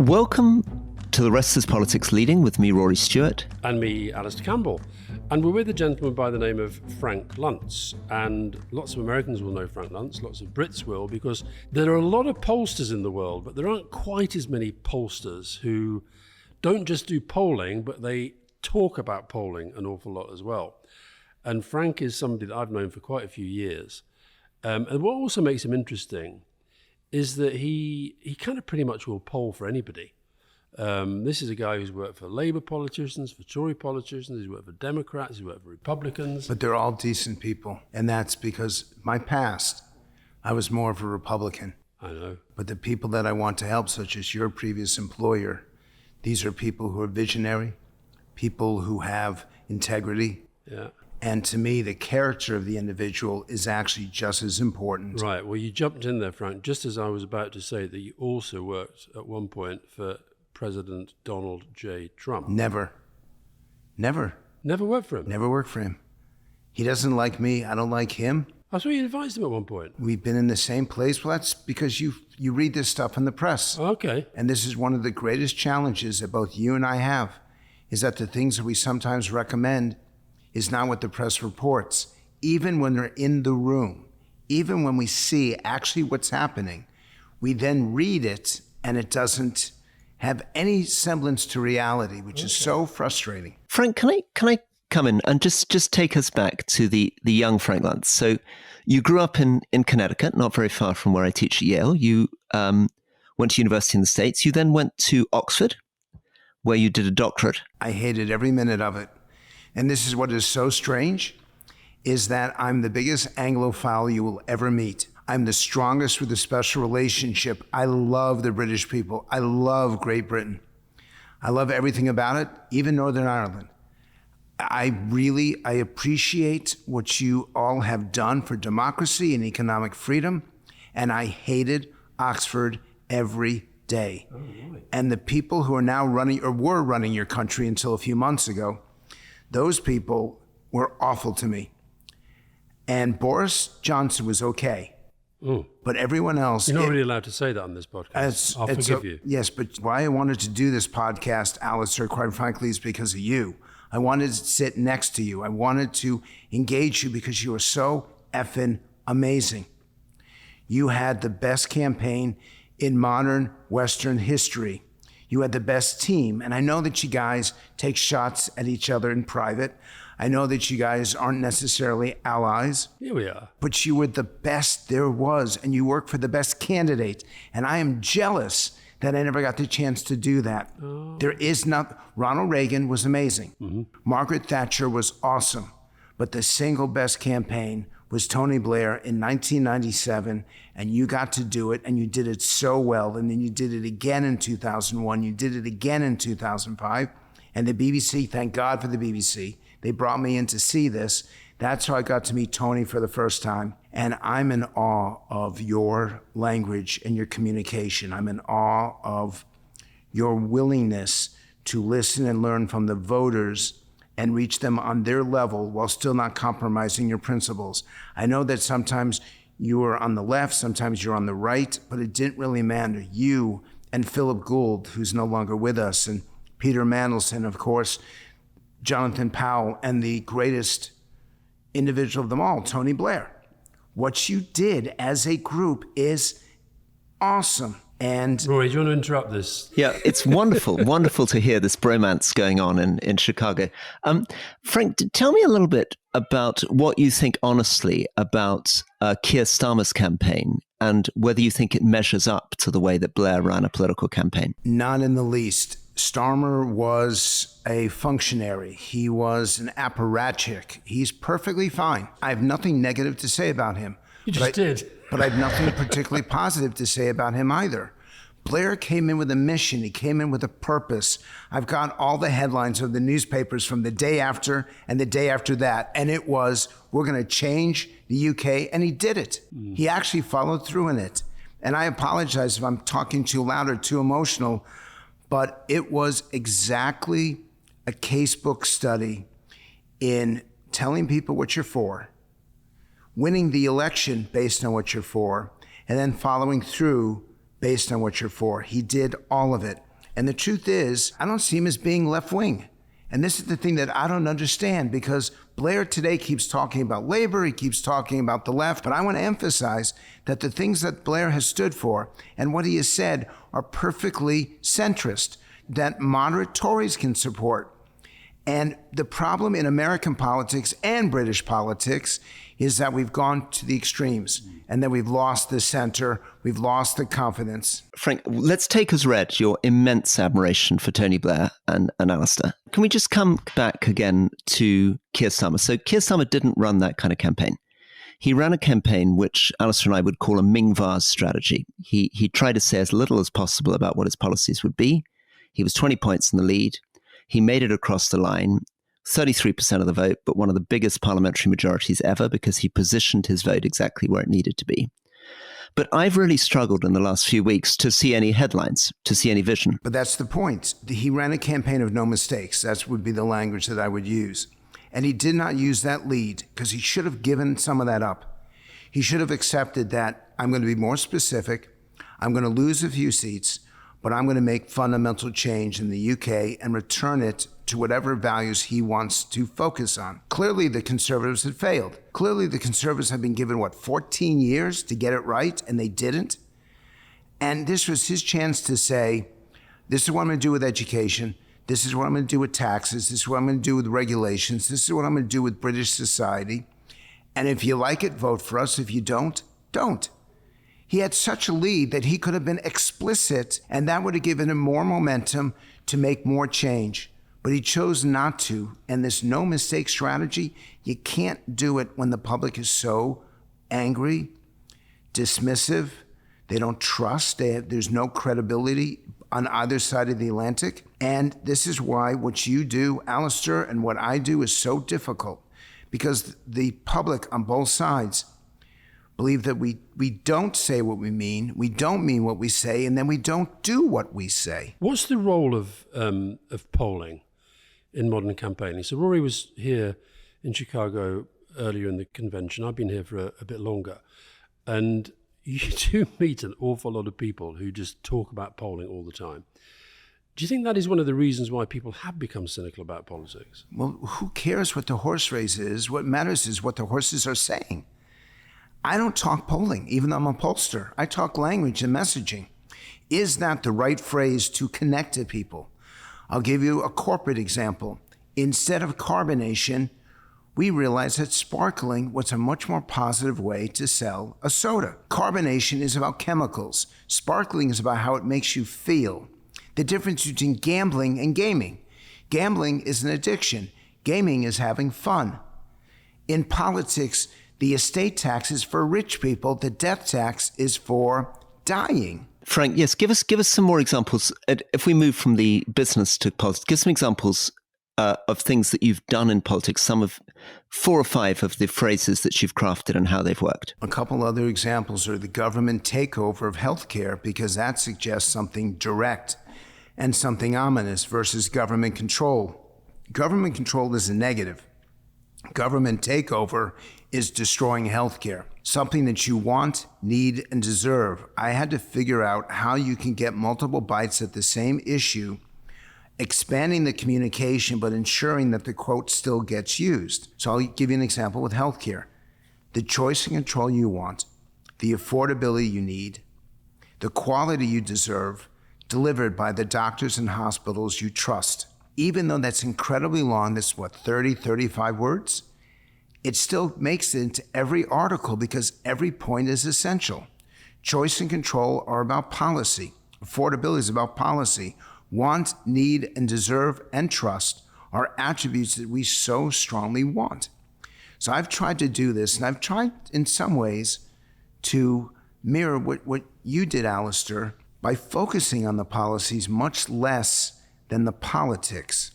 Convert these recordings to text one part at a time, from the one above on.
Welcome to The Rest is Politics Leading with me, Rory Stewart. And me, Alastair Campbell. And we're with a gentleman by the name of Frank Luntz. And lots of Americans will know Frank Luntz, lots of Brits will, because there are a lot of pollsters in the world, but there aren't quite as many pollsters who don't just do polling, but they talk about polling an awful lot as well. And Frank is somebody that I've known for quite a few years. And what also makes him interesting is that he kind of pretty much will poll for anybody. This is a guy who's worked for Labour politicians, for Tory politicians, he's worked for Democrats, he's worked for Republicans. But they're all decent people. And that's because my past, I was more of a Republican. I know. But the people that I want to help, such as your previous employer, these are people who are visionary, people who have integrity. Yeah. And to me, the character of the individual is actually just as important. Right. Well, you jumped in there, Frank, just as I was about to say that you also worked at one point for President Donald J. Trump. Never Never worked for him? Never worked for him. He doesn't like me. I don't like him. I saw you advised him at one point. We've been in the same place. Well, that's because you read this stuff in the press. Okay. And this is one of the greatest challenges that both you and I have, is that the things that we sometimes recommend is not what the press reports. Even when they're in the room, even when we see actually what's happening, we then read it and it doesn't have any semblance to reality, which is so frustrating. Frank, can I come in and just take us back to the young Frank Luntz? So you grew up in Connecticut, not very far from where I teach at Yale. You went to university in the States. You then went to Oxford, where you did a doctorate. I hated every minute of it. And this is what is so strange, is that I'm the biggest Anglophile you will ever meet. I'm the strongest with a special relationship. I love the British people. I love Great Britain. I love everything about it, even Northern Ireland. I appreciate what you all have done for democracy and economic freedom, and I hated Oxford every day. Oh, really? And the people who are now running, or were running your country until a few months ago, those people were awful to me. And Boris Johnson was okay. Ooh. But everyone else... You're not really allowed to say that on this podcast. I'll forgive you. Yes, but why I wanted to do this podcast, Alastair, quite frankly, is because of you. I wanted to sit next to you. I wanted to engage you because you are so effing amazing. You had the best campaign in modern Western history. You had the best team. And I know that you guys take shots at each other in private. I know that you guys aren't necessarily allies. Here we are. But you were the best there was, and you worked for the best candidate. And I am jealous that I never got the chance to do that. Oh. There is not... Ronald Reagan was amazing. Mm-hmm. Margaret Thatcher was awesome. But the single best campaign was Tony Blair in 1997, and you got to do it, and you did it so well, and then you did it again in 2001, you did it again in 2005, and the BBC, thank God for the BBC, they brought me in to see this. That's how I got to meet Tony for the first time, and I'm in awe of your language and your communication. I'm in awe of your willingness to listen and learn from the voters and reach them on their level while still not compromising your principles. I know that sometimes you are on the left, sometimes you're on the right, but it didn't really matter. You and Philip Gould, who's no longer with us, and Peter Mandelson, of course, Jonathan Powell, and the greatest individual of them all, Tony Blair. What you did as a group is awesome. And Rory, do you want to interrupt this? Yeah, it's wonderful, wonderful to hear this bromance going on in Chicago. Frank, tell me a little bit about what you think honestly about Keir Starmer's campaign and whether you think it measures up to the way that Blair ran a political campaign. Not in the least. Starmer was a functionary. He was an apparatchik. He's perfectly fine. I have nothing negative to say about him. You just did. But I have nothing particularly positive to say about him either. Blair came in with a mission. He came in with a purpose. I've got all the headlines of the newspapers from the day after and the day after that. And it was, we're going to change the UK. And he did it. He actually followed through in it. And I apologize if I'm talking too loud or too emotional, but it was exactly a casebook study in telling people what you're for, winning the election based on what you're for, and then following through based on what you're for. He did all of it. And the truth is, I don't see him as being left-wing. And this is the thing that I don't understand, because Blair today keeps talking about labor, he keeps talking about the left, but I want to emphasize that the things that Blair has stood for and what he has said are perfectly centrist, that moderate Tories can support. And the problem in American politics and British politics is that we've gone to the extremes and then we've lost the center, we've lost the confidence. Frank, let's take as read your immense admiration for Tony Blair and Alastair. Can we just come back again to Keir Starmer? So Keir Starmer didn't run that kind of campaign. He ran a campaign which Alastair and I would call a Ming vase strategy. He tried to say as little as possible about what his policies would be. He was 20 points in the lead. He made it across the line, 33% of the vote, but one of the biggest parliamentary majorities ever, because he positioned his vote exactly where it needed to be. But I've really struggled in the last few weeks to see any headlines, to see any vision. But that's the point. He ran a campaign of no mistakes. That would be the language that I would use. And he did not use that lead because he should have given some of that up. He should have accepted that I'm going to be more specific. I'm going to lose a few seats, but I'm going to make fundamental change in the UK and return it to whatever values he wants to focus on. Clearly, the Conservatives had failed. Clearly, the Conservatives have been given, 14 years to get it right, and they didn't. And this was his chance to say, this is what I'm going to do with education. This is what I'm going to do with taxes. This is what I'm going to do with regulations. This is what I'm going to do with British society. And if you like it, vote for us. If you don't, don't. He had such a lead that he could have been explicit, and that would have given him more momentum to make more change. But he chose not to. And this no mistake strategy, you can't do it when the public is so angry, dismissive. They don't trust. There's no credibility on either side of the Atlantic. And this is why what you do, Alastair, and what I do is so difficult, because the public on both sides believe that we don't say what we don't mean what we say, and then we don't do what we say. What's the role of polling in modern campaigning? So Rory was here in Chicago earlier in the convention. I've been here for a bit longer. And you do meet an awful lot of people who just talk about polling all the time. Do you think that is one of the reasons why people have become cynical about politics? Well, who cares what the horse race is? What matters is what the horses are saying. I don't talk polling, even though I'm a pollster. I talk language and messaging. Is that the right phrase to connect to people? I'll give you a corporate example. Instead of carbonation, we realized that sparkling was a much more positive way to sell a soda. Carbonation is about chemicals. Sparkling is about how it makes you feel. The difference between gambling and gaming. Gambling is an addiction. Gaming is having fun. In politics, the estate tax is for rich people. The death tax is for dying. Frank, yes, give us some more examples. If we move from the business to politics, give some examples of things that you've done in politics, some of 4 or 5 of the phrases that you've crafted and how they've worked. A couple other examples are the government takeover of healthcare, because that suggests something direct and something ominous, versus government control. Government control is a negative. Government takeover is destroying healthcare, something that you want, need, and deserve. I had to figure out how you can get multiple bites at the same issue, expanding the communication, but ensuring that the quote still gets used. So I'll give you an example with healthcare. The choice and control you want, the affordability you need, the quality you deserve, delivered by the doctors and hospitals you trust. Even though that's incredibly long, that's 30, 35 words, it still makes it into every article because every point is essential. Choice and control are about policy. Affordability is about policy. Want, need, and deserve, and trust are attributes that we so strongly want. So I've tried to do this, and I've tried in some ways to mirror what you did, Alastair, by focusing on the policies much less than the politics.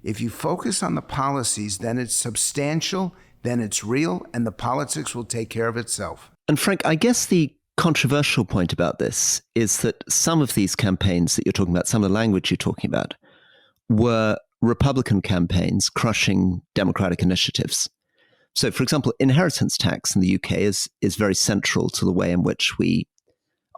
If you focus on the policies, then it's substantial, then it's real, and the politics will take care of itself. And Frank, I guess the controversial point about this is that some of these campaigns that you're talking about, some of the language you're talking about, were Republican campaigns crushing Democratic initiatives. So, for example, inheritance tax in the UK is very central to the way in which we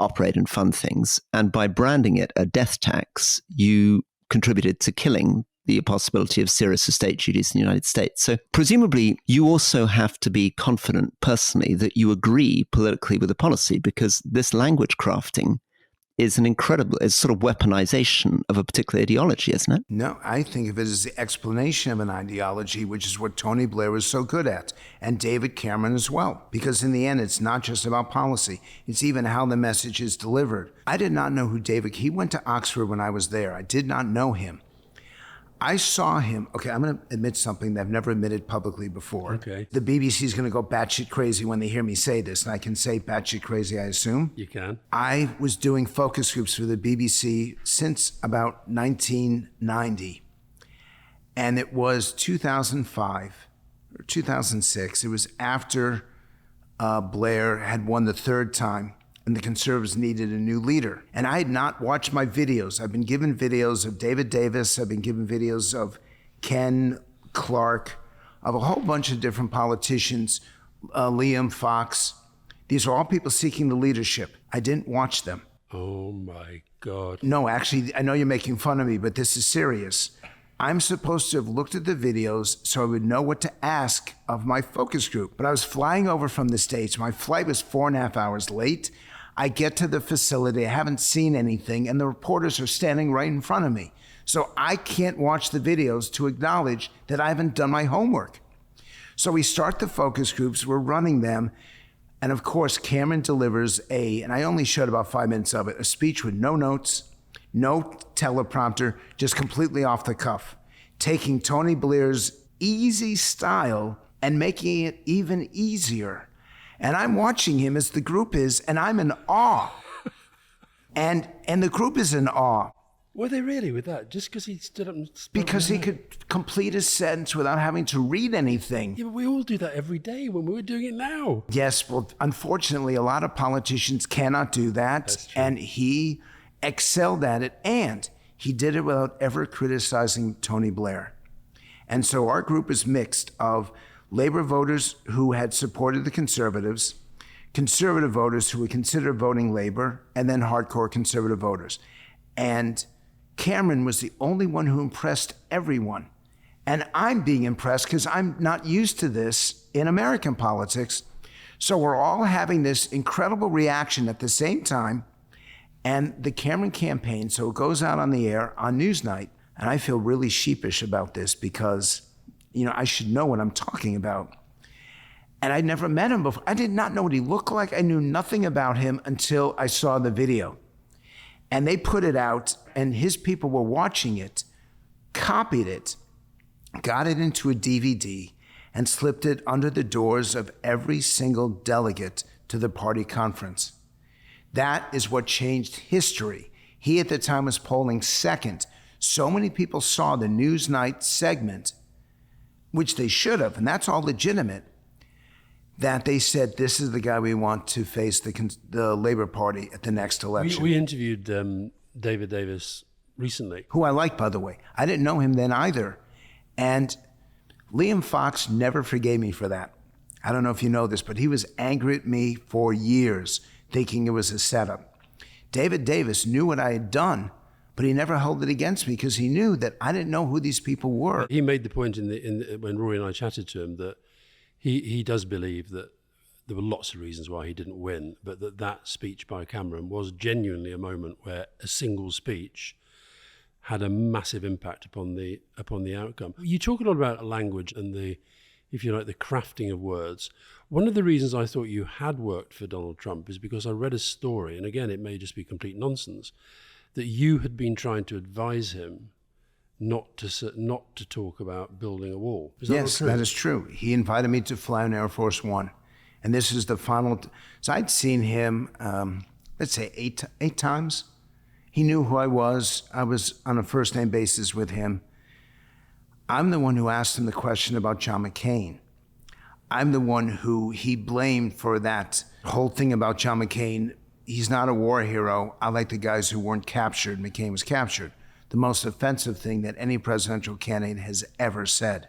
operate and fund things. And by branding it a death tax, you contributed to killing the possibility of serious estate duties in the United States. So presumably you also have to be confident personally that you agree politically with the policy, because this language crafting is it's sort of weaponization of a particular ideology, isn't it? No, I think of it as the explanation of an ideology, which is what Tony Blair was so good at, and David Cameron as well. Because in the end, it's not just about policy. It's even how the message is delivered. I did not know who he went to Oxford when I was there. I did not know him. I saw him. Okay, I'm going to admit something that I've never admitted publicly before. Okay. The BBC is going to go batshit crazy when they hear me say this, and I can say batshit crazy, I assume. You can. I was doing focus groups for the BBC since about 1990, and it was 2005 or 2006. It was after Blair had won the third time, and the Conservatives needed a new leader. And I had not watched my videos. I've been given videos of David Davis. I've been given videos of Ken Clark, of a whole bunch of different politicians, Liam Fox. These are all people seeking the leadership. I didn't watch them. Oh my God. No, actually, I know you're making fun of me, but this is serious. I'm supposed to have looked at the videos so I would know what to ask of my focus group. But I was flying over from the States. My flight was 4.5 hours late. I get to the facility, I haven't seen anything, and the reporters are standing right in front of me. So I can't watch the videos to acknowledge that I haven't done my homework. So we start the focus groups, we're running them, and of course Cameron delivers and I only showed about 5 minutes of it, a speech with no notes, no teleprompter, just completely off the cuff, taking Tony Blair's easy style and making it even easier. And I'm watching him as the group is, and I'm in awe. And the group is in awe. Were they really with that? Just because he stood up and spoke? Because he could complete a sentence without having to read anything. Yeah, but we all do that every day when we're doing it now. Yes, well, unfortunately, a lot of politicians cannot do that. That's true. And he excelled at it, and he did it without ever criticizing Tony Blair. And so our group is mixed of Labor voters who had supported the Conservatives, conservative voters who would consider voting Labor, and then hardcore conservative voters. And Cameron was the only one who impressed everyone. And I'm being impressed because I'm not used to this in American politics. So we're all having this incredible reaction at the same time. And the Cameron campaign, so it goes out on the air on Newsnight. And I feel really sheepish about this because I should know what I'm talking about. And I'd never met him before. I did not know what he looked like. I knew nothing about him until I saw the video. And they put it out, and his people were watching it, copied it, got it into a DVD, and slipped it under the doors of every single delegate to the party conference. That is what changed history. He at the time was polling second. So many people saw the Newsnight segment, which they should have, and that's all legitimate, that they said, this is the guy we want to face the Labor Party at the next election. We interviewed David Davis recently. Who I like, by the way. I didn't know him then either. And Liam Fox never forgave me for that. I don't know if you know this, but he was angry at me for years, thinking it was a setup. David Davis knew what I had done, but he never held it against me because he knew that I didn't know who these people were. He made the point when Rory and I chatted to him that he does believe that there were lots of reasons why he didn't win, but that speech by Cameron was genuinely a moment where a single speech had a massive impact upon the outcome. You talk a lot about language and the crafting of words. One of the reasons I thought you had worked for Donald Trump is because I read a story, and again, it may just be complete nonsense, that you had been trying to advise him not to talk about building a wall. Is that yes, that is true. He invited me to fly on Air Force One. And this is the final. So I'd seen him, let's say eight times. He knew who I was. I was on a first name basis with him. I'm the one who asked him the question about John McCain. I'm the one who he blamed for that whole thing about John McCain. He's not a war hero. I like the guys who weren't captured. McCain was captured. The most offensive thing that any presidential candidate has ever said.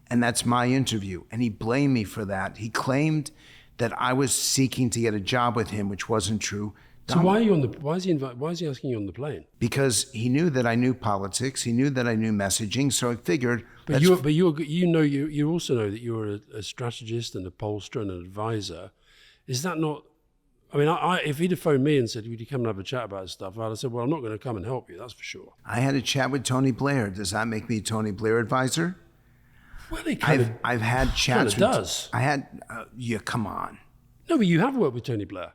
And that's my interview. And he blamed me for that. He claimed that I was seeking to get a job with him, which wasn't true. So why are you on the? Why is he asking you on the plane? Because he knew that I knew politics. He knew that I knew messaging. So I figured. But you also know that you're a strategist and a pollster and an advisor. Is that not? I mean, if he'd have phoned me and said, "Would you come and have a chat about this stuff?" I'd have said, "Well, I'm not going to come and help you. That's for sure." I had a chat with Tony Blair. Does that make me a Tony Blair advisor? Well, I've had chats. Well, it does. I had. Come on. No, but you have worked with Tony Blair.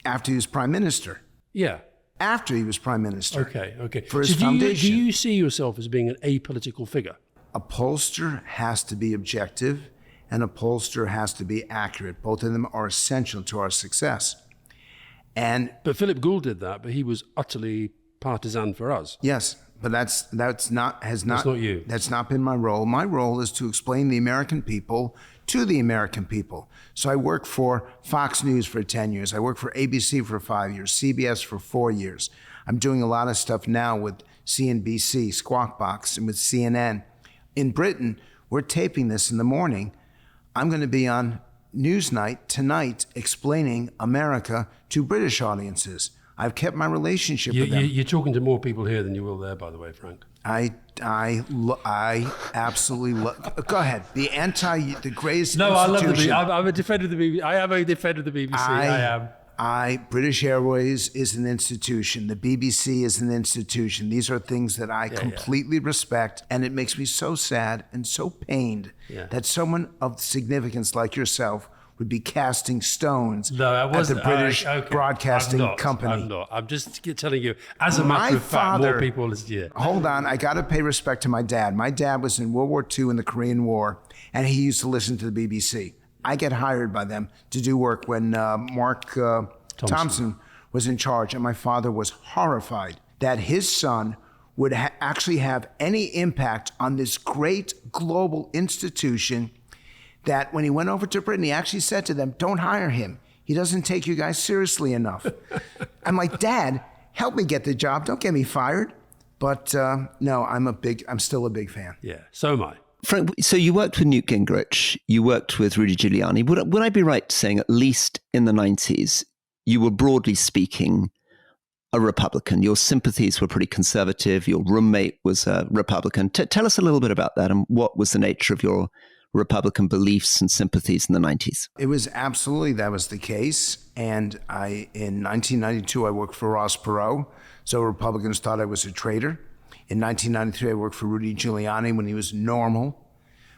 After he was prime minister. Yeah. After he was prime minister. Okay. For his foundation. Do you see yourself as being an apolitical figure? A pollster has to be objective and a pollster has to be accurate. Both of them are essential to our success. But Philip Gould did that, but he was utterly partisan for us. Yes, but that's not you. That's not been my role. My role is to explain the American people to the American people. So I worked for Fox News for 10 years. I worked for ABC for 5 years, CBS for 4 years. I'm doing a lot of stuff now with CNBC, Squawk Box, and with CNN. In Britain, we're taping this in the morning. I'm going to be on Newsnight tonight explaining America to British audiences. I've kept my relationship with them. You're talking to more people here than you will there, by the way, Frank. I absolutely love. Go ahead. The greatest. No, I love the BBC. I'm a defender of the BBC. I am a defender of the BBC. I am. British Airways is an institution. The BBC is an institution. These are things that I completely respect, and it makes me so sad and so pained that someone of significance like yourself would be casting stones at the British Broadcasting Company. I'm not. I'm just telling you, as a matter of fact, more people is Hold on, I got to pay respect to my dad. My dad was in World War II in the Korean War, and he used to listen to the BBC. I get hired by them to do work when Mark Thompson was in charge, and my father was horrified that his son would actually have any impact on this great global institution, that when he went over to Britain, he actually said to them, "Don't hire him. He doesn't take you guys seriously enough." I'm like, "Dad, help me get the job. Don't get me fired." But no, I'm still a big fan. Yeah, so am I. Frank, so you worked with Newt Gingrich, you worked with Rudy Giuliani. Would I be right saying, at least in the 90s, you were broadly speaking a Republican? Your sympathies were pretty conservative. Your roommate was a Republican. Tell us a little bit about that and what was the nature of your Republican beliefs and sympathies in the 90s? It was absolutely, that was the case. And in 1992, I worked for Ross Perot. So Republicans thought I was a traitor. In 1993, I worked for Rudy Giuliani when he was normal,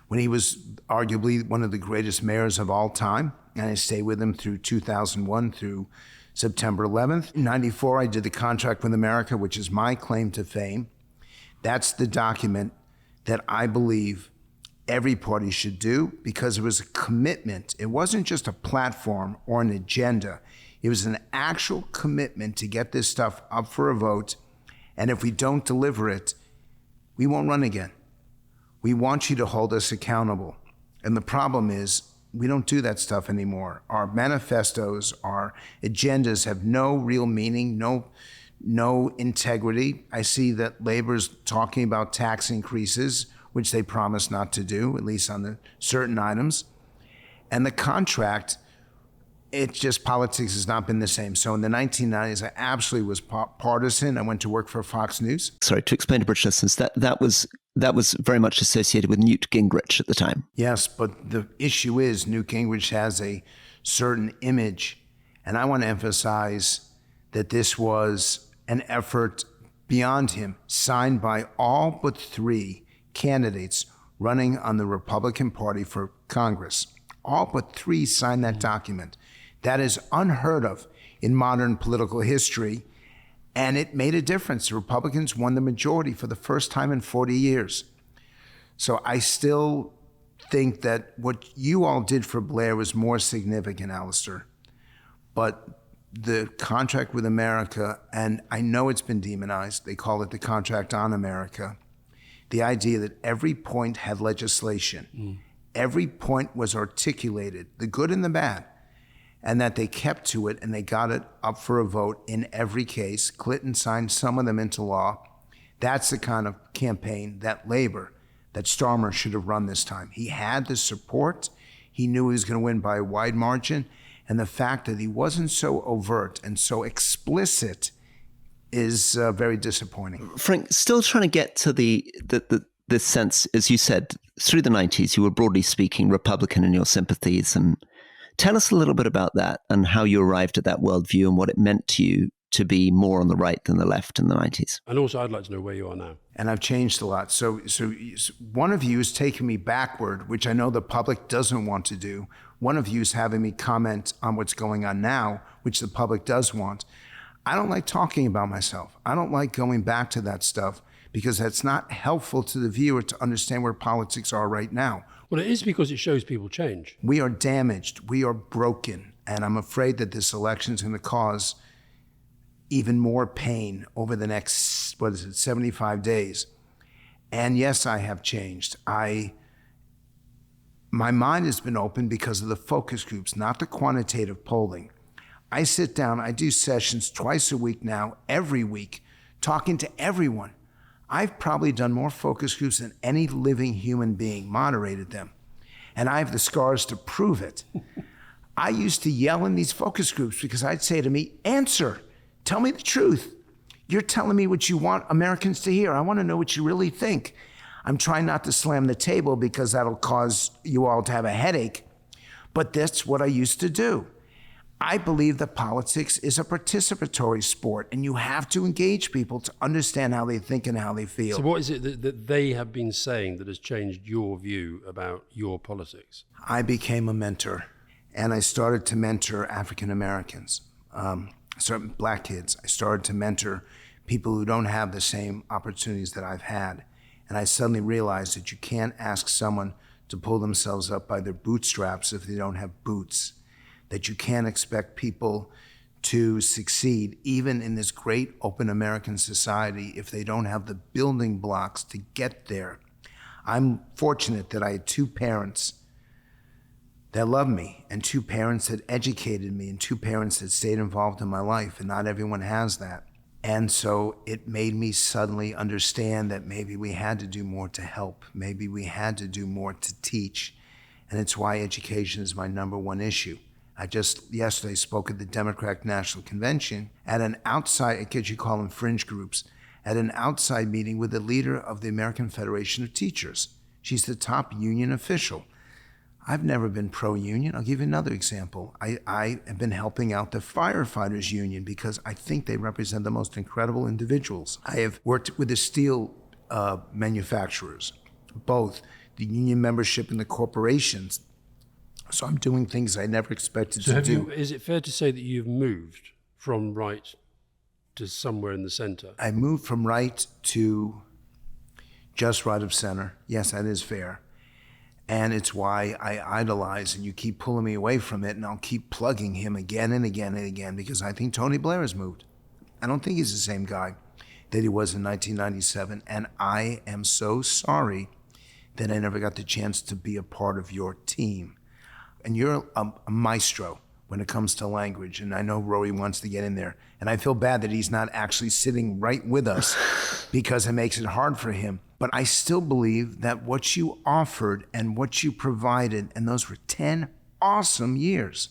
when he was arguably one of the greatest mayors of all time. And I stayed with him through 2001 through September 11th. In 94, I did the Contract with America, which is my claim to fame. That's the document that I believe every party should do, because it was a commitment. It wasn't just a platform or an agenda. It was an actual commitment to get this stuff up for a vote. And if we don't deliver it, we won't run again. We want you to hold us accountable. And the problem is, we don't do that stuff anymore. Our manifestos, our agendas have no real meaning, no integrity. I see that Labor's talking about tax increases, which they promised not to do, at least on the certain items. And the contract, it's just, politics has not been the same. So in the 1990s, I absolutely was partisan. I went to work for Fox News. Sorry, to explain to British listeners, that was very much associated with Newt Gingrich at the time. Yes, but the issue is Newt Gingrich has a certain image. And I want to emphasize that this was an effort beyond him, signed by all but 3 candidates running on the Republican Party for Congress. All but 3 signed that document. That is unheard of in modern political history, and it made a difference. The Republicans won the majority for the first time in 40 years. So I still think that what you all did for Blair was more significant, Alastair. But the Contract with America, and I know it's been demonized, they call it the Contract on America, the idea that every point had legislation. Every point was articulated, the good and the bad, and that they kept to it and they got it up for a vote in every case. Clinton signed some of them into law. That's the kind of campaign that Labor, that Starmer should have run this time. He had the support. He knew he was going to win by a wide margin. And the fact that he wasn't so overt and so explicit is very disappointing. Frank, still trying to get to this sense, as you said, through the 90s, you were broadly speaking Republican in your sympathies. And tell us a little bit about that and how you arrived at that worldview and what it meant to you to be more on the right than the left in the 90s. And also, I'd like to know where you are now. And I've changed a lot. So one of you is taking me backward, which I know the public doesn't want to do. One of you is having me comment on what's going on now, which the public does want. I don't like talking about myself. I don't like going back to that stuff because that's not helpful to the viewer to understand where politics are right now. Well, it is because it shows people change. We are damaged. We are broken. And I'm afraid that this election is going to cause even more pain over the next, 75 days. And yes, I have changed. My mind has been open because of the focus groups, not the quantitative polling. I sit down, I do sessions twice a week now, every week, talking to everyone. I've probably done more focus groups than any living human being, moderated them. And I have the scars to prove it. I used to yell in these focus groups because I'd say to me, answer. Tell me the truth. You're telling me what you want Americans to hear. I want to know what you really think. I'm trying not to slam the table because that'll cause you all to have a headache, but that's what I used to do. I believe that politics is a participatory sport, and you have to engage people to understand how they think and how they feel. So what is it that they have been saying that has changed your view about your politics? I became a mentor, and I started to mentor African Americans. Certain black kids. I started to mentor people who don't have the same opportunities that I've had. And I suddenly realized that you can't ask someone to pull themselves up by their bootstraps if they don't have boots. That you can't expect people to succeed, even in this great open American society, if they don't have the building blocks to get there. I'm fortunate that I had two parents that loved me, and two parents that educated me, and two parents that stayed involved in my life, and not everyone has that. And so it made me suddenly understand that maybe we had to do more to help, maybe we had to do more to teach, and it's why education is my number one issue. I just yesterday spoke at the Democratic National Convention at an outside, I guess you call them fringe groups, at an outside meeting with the leader of the American Federation of Teachers. She's the top union official. I've never been pro-union. I'll give you another example. I have been helping out the firefighters union because I think they represent the most incredible individuals. I have worked with the steel manufacturers, both the union membership and the corporations. So I'm doing things I never expected to do. Is it fair to say that you've moved from right to somewhere in the center? I moved from right to just right of center. Yes, that is fair. And it's why I idolize, and you keep pulling me away from it, and I'll keep plugging him again and again and again, because I think Tony Blair has moved. I don't think he's the same guy that he was in 1997, and I am so sorry that I never got the chance to be a part of your team. And you're a maestro when it comes to language, and I know Rory wants to get in there, and I feel bad that he's not actually sitting right with us because it makes it hard for him. But I still believe that what you offered and what you provided, and those were 10 awesome years.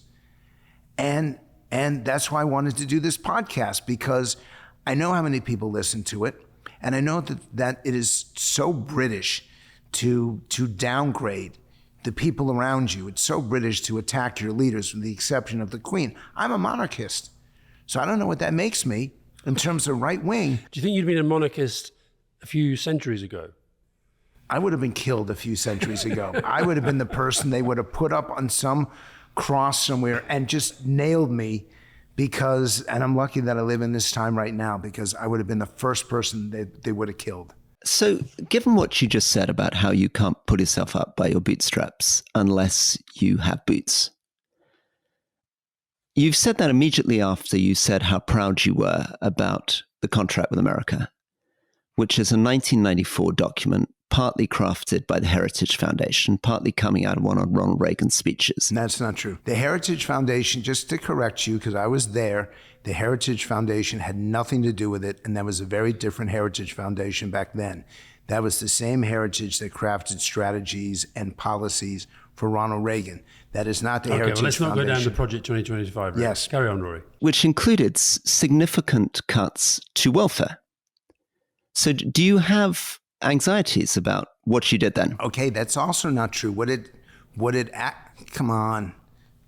And that's why I wanted to do this podcast, because I know how many people listen to it, and I know that it is so British to downgrade the people around you. It's so British to attack your leaders, with the exception of the Queen. I'm a monarchist, so I don't know what that makes me in terms of right wing. Do you think you'd been a monarchist a few centuries ago? I would have been killed a few centuries ago. I would have been the person they would have put up on some cross somewhere and just nailed me, because, and I'm lucky that I live in this time right now, because I would have been the first person they would have killed. So given what you just said about how you can't pull yourself up by your bootstraps unless you have boots, you've said that immediately after you said how proud you were about the contract with America, which is a 1994 document partly crafted by the Heritage Foundation, partly coming out of one of Ronald Reagan's speeches. That's not true. The Heritage Foundation, just to correct you, because I was there, the Heritage Foundation had nothing to do with it, and that was a very different Heritage Foundation back then. That was the same heritage that crafted strategies and policies for Ronald Reagan. That is not the Okay, Heritage well, let's not Foundation. go down to Project 2025. Right? Yes. Carry on, Rory. Which included significant cuts to welfare. So do you have anxieties about what she did then? Okay, that's also not true. Come on,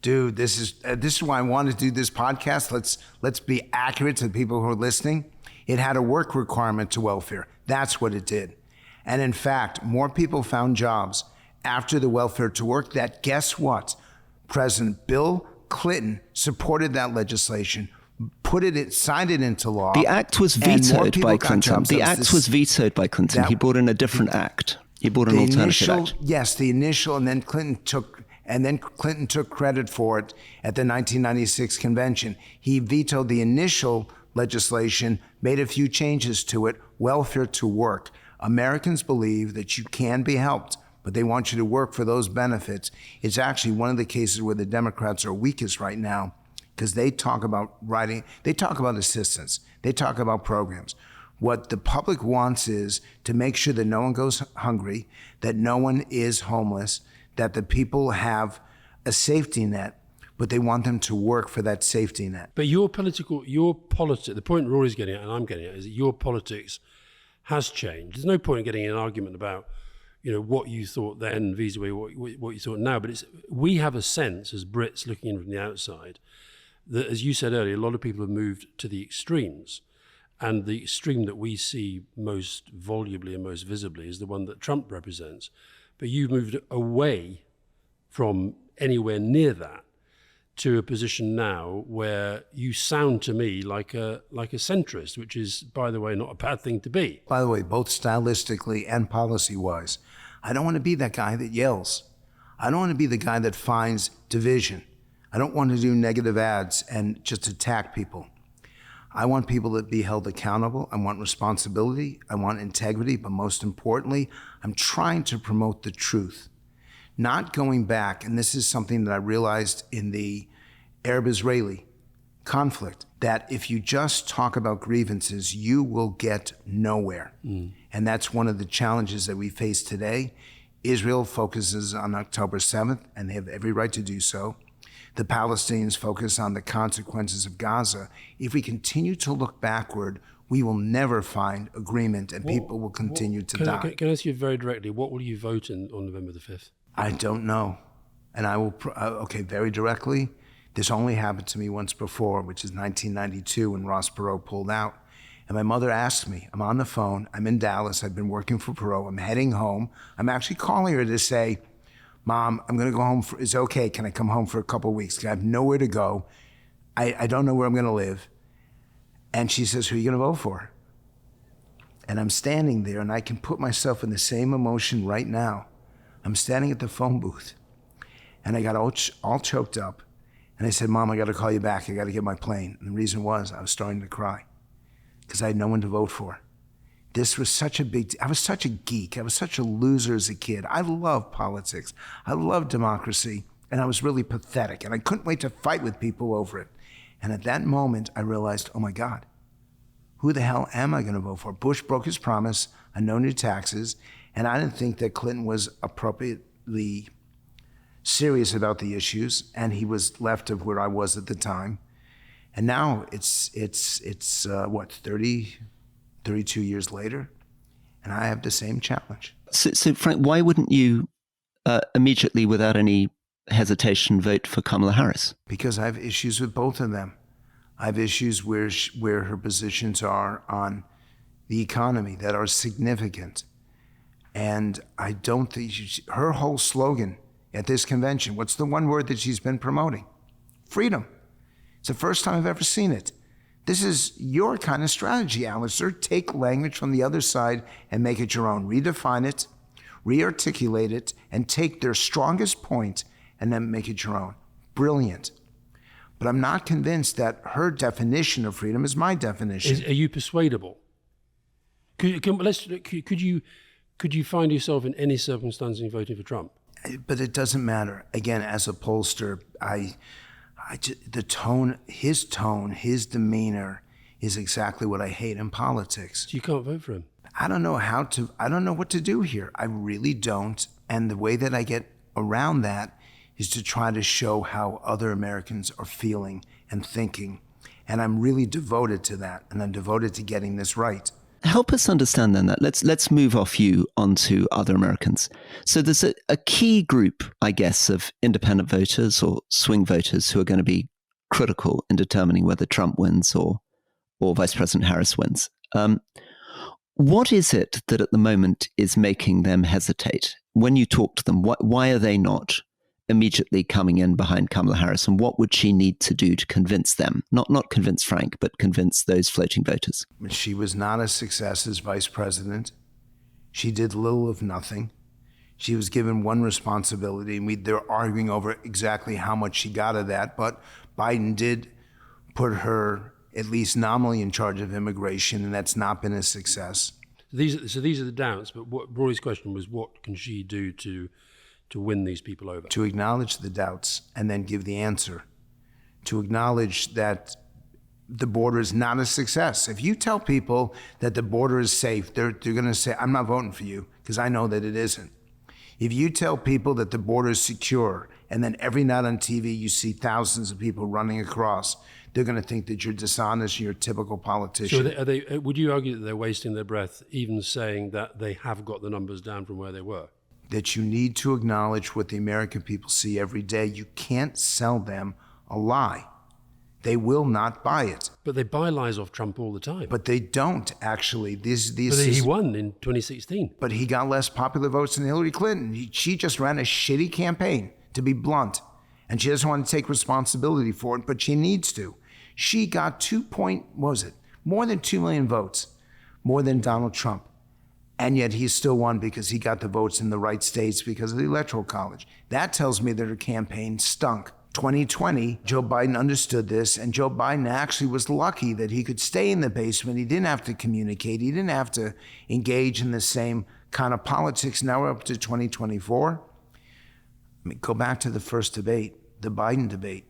dude. This is why I want to do this podcast. Let's be accurate to the people who are listening. It had a work requirement to welfare. That's what it did. And in fact, more people found jobs after the welfare to work. That, guess what? President Bill Clinton supported that legislation, signed it into law. The act was vetoed by Clinton. The act was vetoed by Clinton. He brought in a different act. He brought an alternative act. Yes, the initial, and then Clinton took credit for it at the 1996 convention. He vetoed the initial legislation, made a few changes to it, welfare to work. Americans believe that you can be helped, but they want you to work for those benefits. It's actually one of the cases where the Democrats are weakest right now, because they talk about assistance, they talk about programs. What the public wants is to make sure that no one goes hungry, that no one is homeless, that the people have a safety net, but they want them to work for that safety net. But your politics, the point Rory's getting at and I'm getting at is that your politics has changed. There's no point in getting in an argument about, what you thought then vis-a-vis what you thought now. But we have a sense as Brits looking in from the outside that, as you said earlier, a lot of people have moved to the extremes. And the extreme that we see most volubly and most visibly is the one that Trump represents. But you've moved away from anywhere near that to a position now where you sound to me like a centrist, which is, by the way, not a bad thing to be. By the way, both stylistically and policy-wise, I don't want to be that guy that yells. I don't want to be the guy that finds division. I don't want to do negative ads and just attack people. I want people to be held accountable. I want responsibility. I want integrity. But most importantly, I'm trying to promote the truth. Not going back, and this is something that I realized in the Arab-Israeli conflict, that if you just talk about grievances, you will get nowhere. And that's one of the challenges that we face today. Israel focuses on October 7th, and they have every right to do so. The Palestinians focus on the consequences of Gaza. If we continue to look backward, we will never find agreement, and people will continue to die. Can I ask you very directly, what will you vote on November the 5th? I don't know. And I will, very directly, this only happened to me once before, which is 1992 when Ross Perot pulled out. And my mother asked me, I'm on the phone, I'm in Dallas, I've been working for Perot, I'm heading home. I'm actually calling her to say, Mom, I'm gonna go home, it's okay, can I come home for a couple of weeks? I have nowhere to go. I don't know where I'm gonna live. And she says, who are you gonna vote for? And I'm standing there, and I can put myself in the same emotion right now. I'm standing at the phone booth, and I got all choked up. And I said, Mom, I gotta call you back. I gotta get my plane. And the reason was I was starting to cry because I had no one to vote for. This was such a I was such a geek. I was such a loser as a kid. I love politics. I love democracy. And I was really pathetic. And I couldn't wait to fight with people over it. And at that moment, I realized, oh my God, who the hell am I gonna vote for? Bush broke his promise on no new taxes. And I didn't think that Clinton was appropriately serious about the issues, and he was left of where I was at the time. And now it's 32 years later, and I have the same challenge. So Frank, why wouldn't you immediately, without any hesitation, vote for Kamala Harris? Because I have issues with both of them. I have issues where her positions are on the economy that are significant. And I don't think her whole slogan at this convention, what's the one word that she's been promoting? Freedom. It's the first time I've ever seen it. This is your kind of strategy, Alastair. Take language from the other side and make it your own. Redefine it, re-articulate it, and take their strongest point and then make it your own. Brilliant. But I'm not convinced that her definition of freedom is my definition. Are you persuadable? Could you find yourself in any circumstance in voting for Trump? But it doesn't matter. Again, as a pollster, his demeanor is exactly what I hate in politics. So you can't vote for him? I don't know what to do here. I really don't. And the way that I get around that is to try to show how other Americans are feeling and thinking. And I'm really devoted to that, and I'm devoted to getting this right. Help us understand then that. Let's move off you onto other Americans. So there's a key group, I guess, of independent voters or swing voters who are going to be critical in determining whether Trump wins or Vice President Harris wins. What is it that at the moment is making them hesitate? When you talk to them, why are they not immediately coming in behind Kamala Harris, and what would she need to do to convince them? Not convince Frank, but convince those floating voters. She was not a success as vice president. She did little of nothing. She was given one responsibility, and they're arguing over exactly how much she got of that, but Biden did put her at least nominally in charge of immigration, and that's not been a success. These are the doubts, but what Rory's question was, what can she do to win these people over? To acknowledge the doubts and then give the answer. To acknowledge that the border is not a success. If you tell people that the border is safe, they're going to say, I'm not voting for you, because I know that it isn't. If you tell people that the border is secure, and then every night on TV you see thousands of people running across, they're going to think that you're dishonest, you're a typical politician. So would you argue that they're wasting their breath even saying that they have got the numbers down from where they were? That you need to acknowledge what the American people see every day. You can't sell them a lie. They will not buy it. But they buy lies off Trump all the time. But they don't, actually. But he won in 2016. But he got less popular votes than Hillary Clinton. She just ran a shitty campaign, to be blunt. And she doesn't want to take responsibility for it, but she needs to. She got more than 2 million votes, more than Donald Trump. And yet he still won because he got the votes in the right states because of the Electoral College. That tells me that her campaign stunk. 2020, Joe Biden understood this, and Joe Biden actually was lucky that he could stay in the basement. He didn't have to communicate. He didn't have to engage in the same kind of politics. Now we're up to 2024. Go back to the first debate, the Biden debate.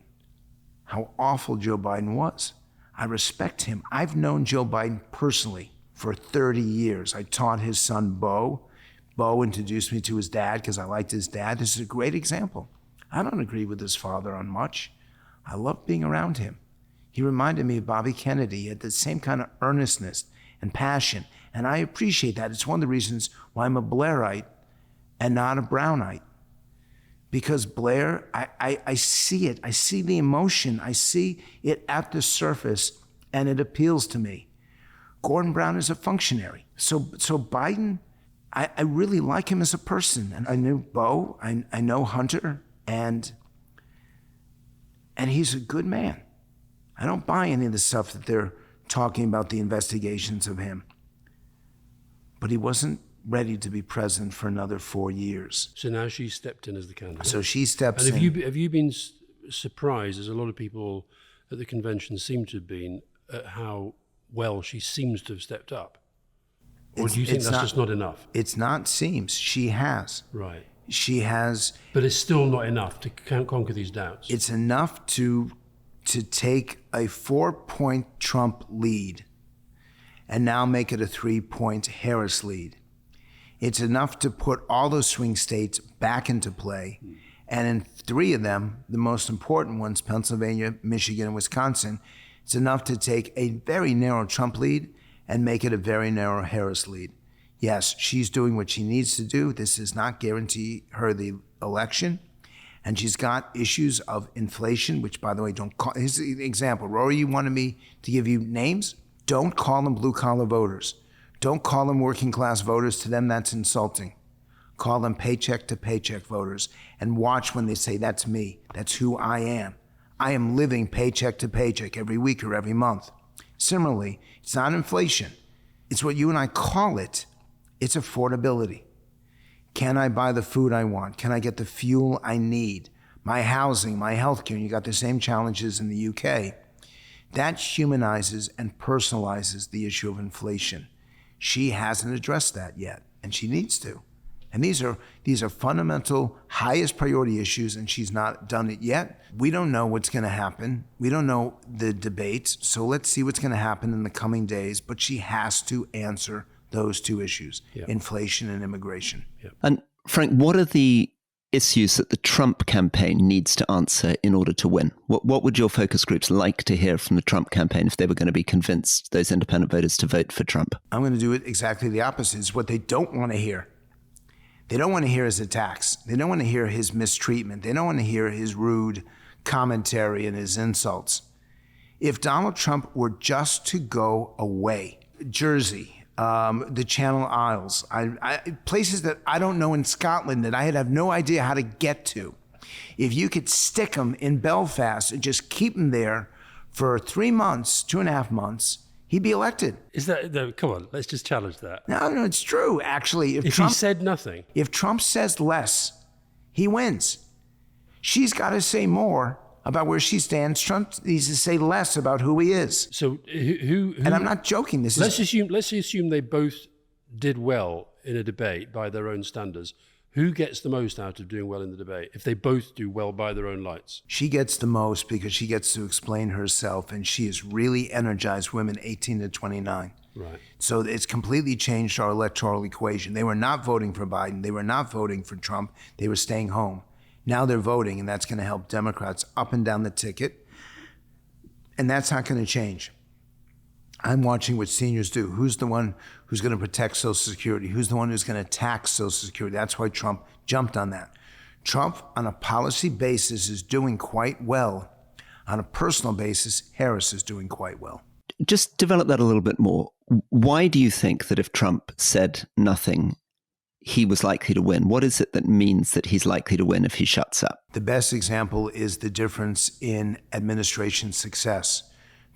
How awful Joe Biden was. I respect him. I've known Joe Biden personally for 30 years. I taught his son, Bo. Bo introduced me to his dad because I liked his dad. This is a great example. I don't agree with his father on much. I love being around him. He reminded me of Bobby Kennedy. He had the same kind of earnestness and passion, and I appreciate that. It's one of the reasons why I'm a Blairite and not a Brownite. Because Blair, I see it. I see the emotion. I see it at the surface, and it appeals to me. Gordon Brown is a functionary. So Biden, I really like him as a person. And I knew Bo, I know Hunter, and he's a good man. I don't buy any of the stuff that they're talking about, the investigations of him. But he wasn't ready to be president for another 4 years. So now she stepped in as the candidate. So she steps in. And have you been surprised, as a lot of people at the convention seem to have been, at how well she seems to have stepped up? Or do you think that's just not enough? It's not seems. She has. Right. She has. But it's still not enough to conquer these doubts. It's enough to take a 4-point Trump lead and now make it a 3-point Harris lead. It's enough to put all those swing states back into play. And in 3 of them, the most important ones, Pennsylvania, Michigan, and Wisconsin, it's enough to take a very narrow Trump lead and make it a very narrow Harris lead. Yes, she's doing what she needs to do. This does not guarantee her the election. And she's got issues of inflation, which, by the way, don't call. Here's the example. Rory, you wanted me to give you names? Don't call them blue-collar voters. Don't call them working-class voters. To them, that's insulting. Call them paycheck-to-paycheck voters. And watch when they say, that's me. That's who I am. I am living paycheck to paycheck every week or every month. Similarly, it's not inflation. It's what you and I call it. It's affordability. Can I buy the food I want? Can I get the fuel I need? My housing, my healthcare. You got the same challenges in the UK. That humanizes and personalizes the issue of inflation. She hasn't addressed that yet, and she needs to. And these are fundamental, highest priority issues, and she's not done it yet. We don't know what's going to happen. We don't know the debates, so let's see what's going to happen in the coming days. But she has to answer those 2 issues, inflation and immigration. And Frank, what are the issues that the Trump campaign needs to answer in order to win? What would your focus groups like to hear from the Trump campaign if they were going to be convinced those independent voters to vote for Trump? I'm going to do it exactly the opposite. It's what they don't want to hear. They don't want to hear his attacks. They don't want to hear his mistreatment. They don't want to hear his rude commentary and his insults. If Donald Trump were just to go away, Jersey, the Channel Isles, places that I don't know in Scotland that I'd have no idea how to get to. If you could stick him in Belfast and just keep him there for 3 months, 2.5 months, he'd be elected. Is that, no, come on, let's just challenge that. No, it's true, actually. If Trump, he said nothing. If Trump says less, he wins. She's got to say more about where she stands. Trump needs to say less about who he is. So who and I'm not joking. Let's assume they both did well in a debate by their own standards. Who gets the most out of doing well in the debate if they both do well by their own lights? She gets the most because she gets to explain herself, and she has really energized women 18 to 29. Right. So it's completely changed our electoral equation. They were not voting for Biden. They were not voting for Trump. They were staying home. Now they're voting, and that's going to help Democrats up and down the ticket. And that's not going to change. I'm watching what seniors do. Who's the one who's going to protect Social Security? Who's the one who's going to tax Social Security? That's why Trump jumped on that. Trump, on a policy basis, is doing quite well. On a personal basis, Harris is doing quite well. Just develop that a little bit more. Why do you think that if Trump said nothing, he was likely to win? What is it that means that he's likely to win if he shuts up? The best example is the difference in administration success.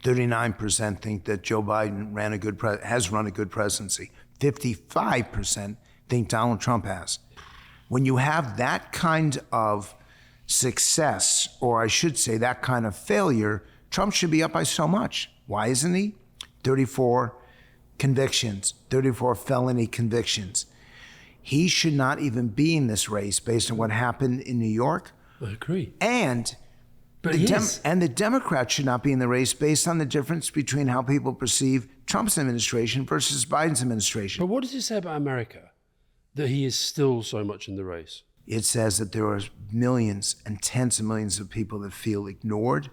39% think that Joe Biden has run a good presidency. 55% think Donald Trump has. When you have that kind of success, or I should say that kind of failure, Trump should be up by so much. Why isn't he? 34 convictions, 34 felony convictions. He should not even be in this race based on what happened in New York. I agree. And the Democrats should not be in the race based on the difference between how people perceive Trump's administration versus Biden's administration. But what does it say about America that he is still so much in the race? It says that there are millions and tens of millions of people that feel ignored,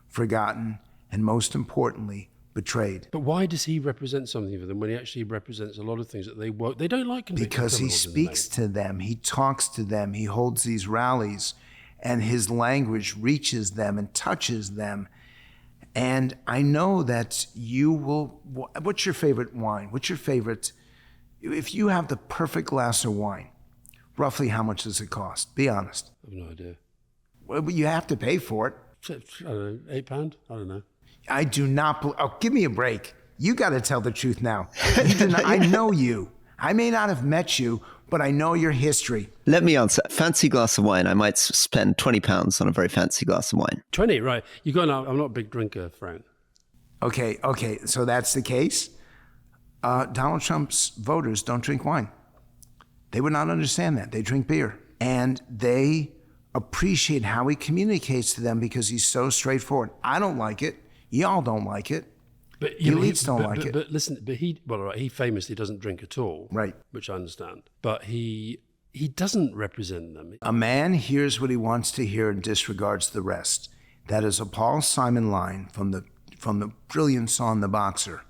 forgotten, and most importantly, betrayed. But why does he represent something for them when he actually represents a lot of things that they don't like? Because he speaks to them, he talks to them, he holds these rallies, and his language reaches them and touches them. And I know that you will. What's your favorite wine? What's your favorite? If you have the perfect glass of wine, roughly how much does it cost? Be honest. I have no idea. Well, you have to pay for it. I don't know, £8? I don't know. I do not. Oh, give me a break. You got to tell the truth now. I know you. I may not have met you, but I know your history. Let me answer. Fancy glass of wine. I might spend £20 on a very fancy glass of wine. 20, right. You got. I'm not a big drinker, Frank. Okay. So that's the case. Donald Trump's voters don't drink wine. They would not understand that. They drink beer. And they appreciate how he communicates to them because he's so straightforward. I don't like it. Y'all don't like it. But the elites don't like it. But listen, he famously doesn't drink at all. Right. Which I understand. But he doesn't represent them. A man hears what he wants to hear and disregards the rest. That is a Paul Simon line from the brilliant song The Boxer.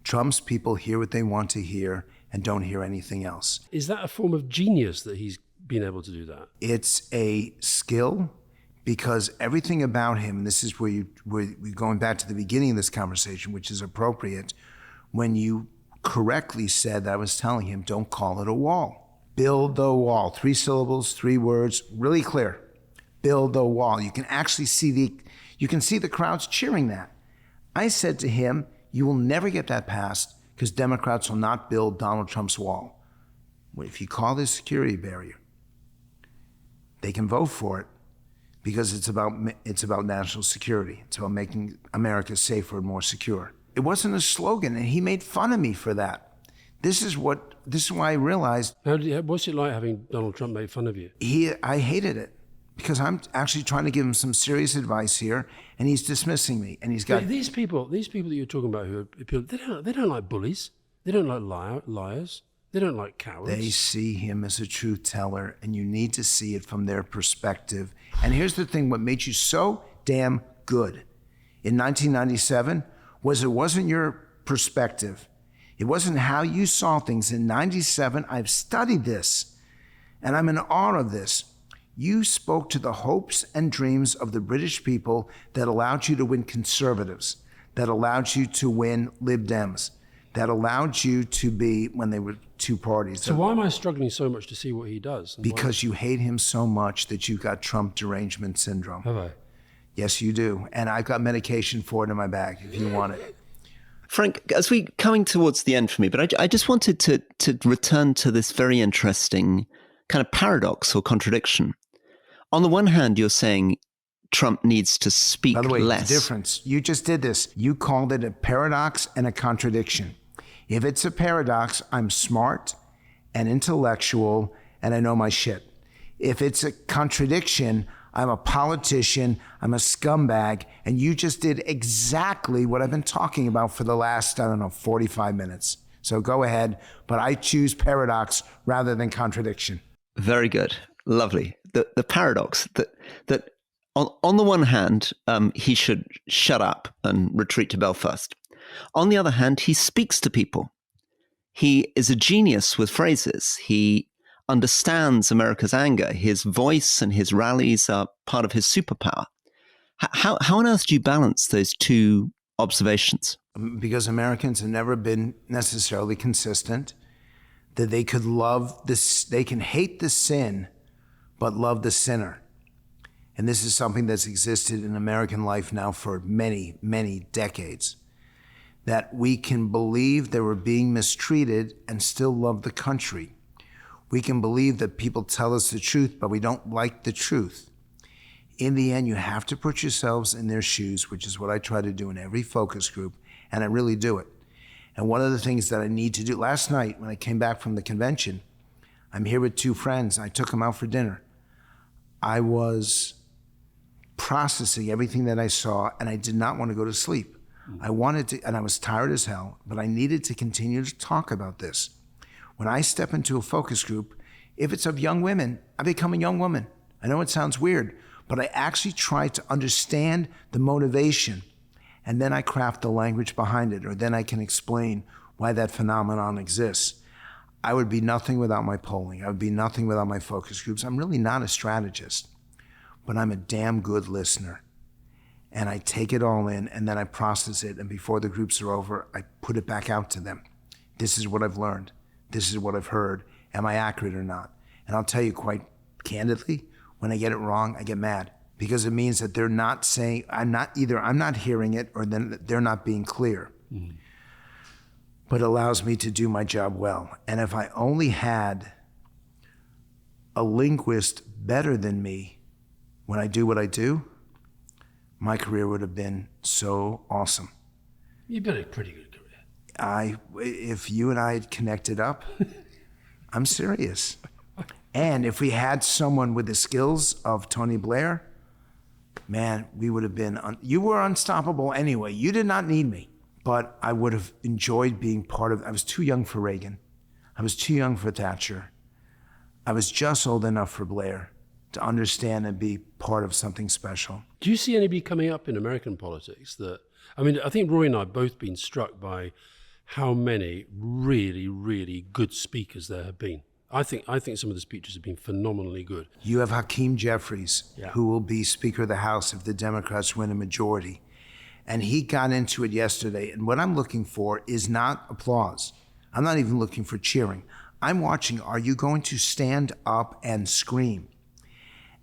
Trump's people hear what they want to hear and don't hear anything else. Is that a form of genius that he's been able to do that? It's a skill. Because everything about him, and this is where we're going back to the beginning of this conversation, which is appropriate, when you correctly said that I was telling him, don't call it a wall. Build the wall. 3 syllables, 3 words, really clear. Build the wall. You can actually see the crowds cheering that. I said to him, you will never get that passed because Democrats will not build Donald Trump's wall. If you call this a security barrier, they can vote for it. Because it's about national security. It's about making America safer and more secure. It wasn't a slogan, and he made fun of me for that. This is why I realized. What's it like having Donald Trump make fun of you? I hated it because I'm actually trying to give him some serious advice here, and he's dismissing me. And he's got but these people that you're talking about who are people. They don't like bullies. They don't like liars. They don't like cowards. They see him as a truth teller, and you need to see it from their perspective. And here's the thing, what made you so damn good in 1997 was it wasn't your perspective. It wasn't how you saw things. In 97, I've studied this, and I'm in awe of this. You spoke to the hopes and dreams of the British people that allowed you to win conservatives, that allowed you to win Lib Dems, that allowed you to be, when they were two parties. So why am I struggling so much to see what he does? Because you hate him so much that you've got Trump derangement syndrome. Have I? Yes, you do. And I've got medication for it in my bag if you want it. Frank, as we coming towards the end for me, but I just wanted to return to this very interesting kind of paradox or contradiction. On the one hand, you're saying Trump needs to speak less. By the way, the difference, you just did this. You called it a paradox and a contradiction. If it's a paradox, I'm smart and intellectual and I know my shit. If it's a contradiction, I'm a politician, I'm a scumbag, and you just did exactly what I've been talking about for the last, 45 minutes. So go ahead, but I choose paradox rather than contradiction. Very good. Lovely. The paradox that on the one hand, he should shut up and retreat to Belfast. On the other hand, he speaks to people. He is a genius with phrases. He understands America's anger. His voice and his rallies are part of his superpower. How on earth do you balance those two observations? Because Americans have never been necessarily consistent, that they could love this, they can hate the sin, but love the sinner. And this is something that's existed in American life now for many, many decades. That we can believe that we're being mistreated and still love the country. We can believe that people tell us the truth, but we don't like the truth. In the end, you have to put yourselves in their shoes, which is what I try to do in every focus group, and I really do it. And one of the things that I need to do, last night when I came back from the convention, I'm here with two friends, I took them out for dinner. I was processing everything that I saw, and I did not want to go to sleep. I wanted to, and I was tired as hell, but I needed to continue to talk about this. When I step into a focus group, if it's of young women, I become a young woman. I know it sounds weird, but I actually try to understand the motivation, and then I craft the language behind it, or then I can explain why that phenomenon exists. I would be nothing without my polling. I would be nothing without my focus groups. I'm really not a strategist, but I'm a damn good listener. And I take it all in, and then I process it, and before the groups are over, I put it back out to them. This is what I've learned. This is what I've heard. Am I accurate or not? And I'll tell you quite candidly, when I get it wrong, I get mad, because it means that they're not saying, I'm not hearing it, or then they're not being clear. Mm-hmm. But it allows me to do my job well. And if I only had a linguist better than me when I do what I do, my career would have been so awesome. You've got a pretty good career. If you and I had connected up, I'm serious. And if we had someone with the skills of Tony Blair, man, we would have been, you were unstoppable anyway. You did not need me, but I would have enjoyed being part of, I was too young for Reagan. I was too young for Thatcher. I was just old enough for Blair to understand and be part of something special. Do you see anybody coming up in American politics that, I mean, I think Rory and I have both been struck by how many really, really good speakers there have been. I think some of the speeches have been phenomenally good. You have Hakeem Jeffries, who will be Speaker of the House if the Democrats win a majority. And he got into it yesterday. And what I'm looking for is not applause. I'm not even looking for cheering. I'm watching, are you going to stand up and scream?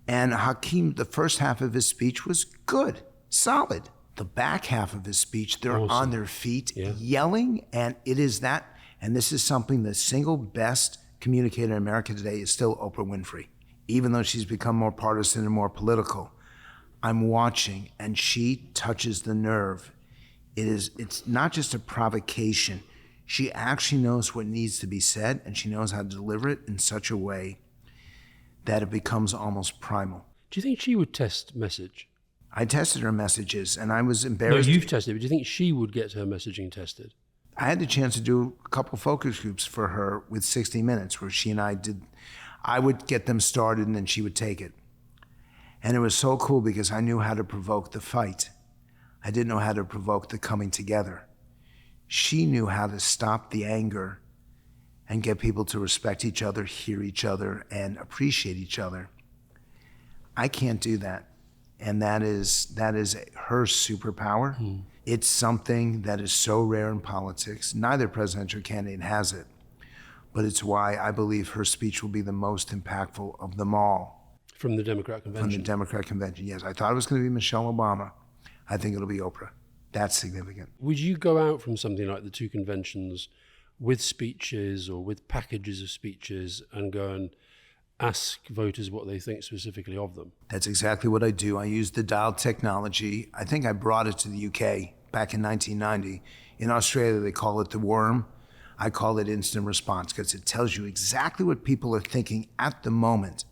And Hakeem, the first half of his speech was good, solid. The back half of his speech, they're awesome. On their feet, yelling, and it is that, and this is something the single best communicator in America today is still Oprah Winfrey. Even though she's become more partisan and more political, I'm watching, and she touches the nerve. It's not just a provocation. She actually knows what needs to be said, and she knows how to deliver it in such a way that it becomes almost primal. Do you think she would test message? I tested her messages, and I was embarrassed. No, you've tested it, but do you think she would get her messaging tested? I had the chance to do a couple focus groups for her with 60 Minutes, where she and I would get them started and then she would take it. And it was so cool because I knew how to provoke the fight. I didn't know how to provoke the coming together. She knew how to stop the anger and get people to respect each other, hear each other, and appreciate each other. I can't do that. And that is her superpower. It's something that is so rare in politics. Neither presidential candidate has it. But it's why I believe her speech will be the most impactful of them all. From the Democrat convention? From the Democrat convention, yes. I thought it was going to be Michelle Obama. I think it'll be Oprah. That's significant. Would you go out from something like the two conventions with speeches or with packages of speeches and go and ask voters what they think specifically of them? That's exactly what I do. I use the dial technology. I think I brought it to the UK back in 1990. In Australia, they call it the worm. I call it instant response because it tells you exactly what people are thinking at the moment.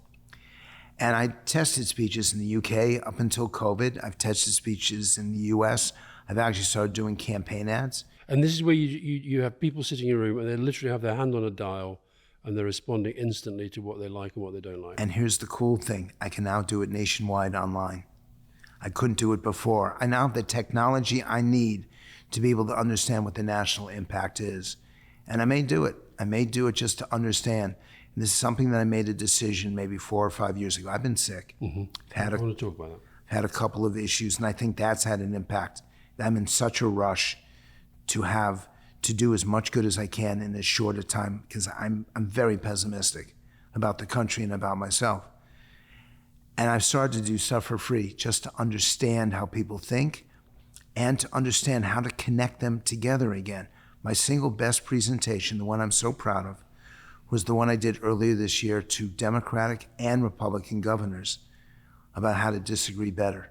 And I tested speeches in the UK up until COVID. I've tested speeches in the US. I've actually started doing campaign ads. And this is where you have people sitting in a room and they literally have their hand on a dial and they're responding instantly to what they like and what they don't like. And here's the cool thing. I can now do it nationwide online. I couldn't do it before. I now have the technology I need to be able to understand what the national impact is. And I may do it. I may do it just to understand. And this is something that I made a decision maybe 4 or 5 years ago. I've been sick. I want to talk about that. Had a couple of issues, and I think that's had an impact. I'm in such a rush to do as much good as I can in as short a time because I'm very pessimistic about the country and about myself. And I've started to do stuff for free just to understand how people think and to understand how to connect them together again. My single best presentation, the one I'm so proud of, was the one I did earlier this year to Democratic and Republican governors about how to disagree better,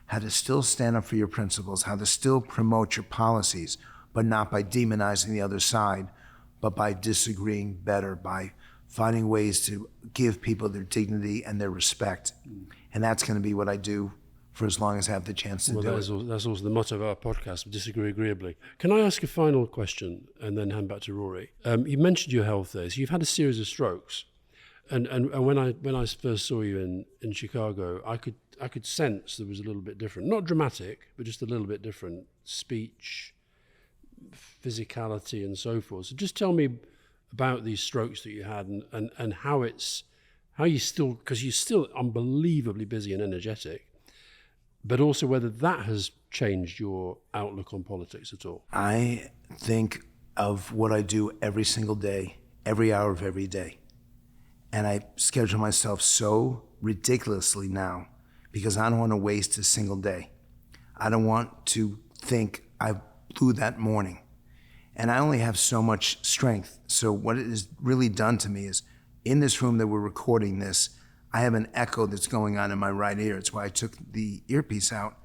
how to still stand up for your principles, how to still promote your policies, but not by demonizing the other side, but by disagreeing better, by finding ways to give people their dignity and their respect. And that's going to be what I do for as long as I have the chance to do it. That's also the motto of our podcast, disagree agreeably. Can I ask a final question and then hand back to Rory? You mentioned your health there. So you've had a series of strokes. And when I first saw you in Chicago, I could sense there was a little bit different. Not dramatic, but just a little bit different speech, physicality, and so forth. So just tell me about these strokes that you had and how you still, because you're still unbelievably busy and energetic, but also whether that has changed your outlook on politics at all. I think of what I do every single day, every hour of every day. And I schedule myself so ridiculously now because I don't want to waste a single day. I don't want to think I blew that morning. And I only have so much strength. So what it has really done to me is, in this room that we're recording this, I have an echo that's going on in my right ear. It's why I took the earpiece out.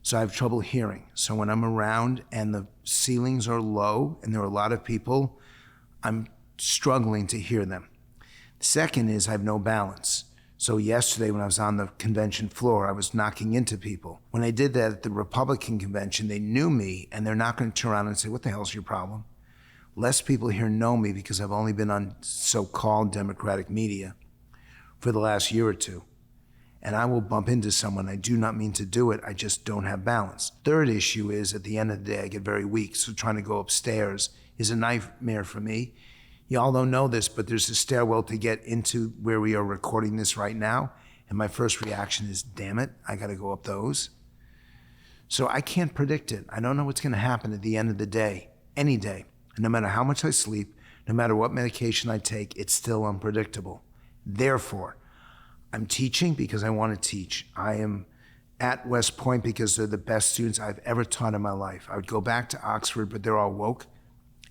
So I have trouble hearing. So when I'm around and the ceilings are low and there are a lot of people, I'm struggling to hear them. Second is I have no balance. So yesterday when I was on the convention floor, I was knocking into people. When I did that at the Republican convention, they knew me and they're not going to turn around and say, what the hell's your problem? Less people here know me because I've only been on so-called Democratic media for the last year or two. And I will bump into someone. I do not mean to do it. I just don't have balance. Third issue is at the end of the day, I get very weak. So trying to go upstairs is a nightmare for me. Y'all don't know this, but there's a stairwell to get into where we are recording this right now. And my first reaction is, damn it, I got to go up those. So I can't predict it. I don't know what's going to happen at the end of the day, any day. And no matter how much I sleep, no matter what medication I take, it's still unpredictable. Therefore, I'm teaching because I want to teach. I am at West Point because they're the best students I've ever taught in my life. I would go back to Oxford, but they're all woke,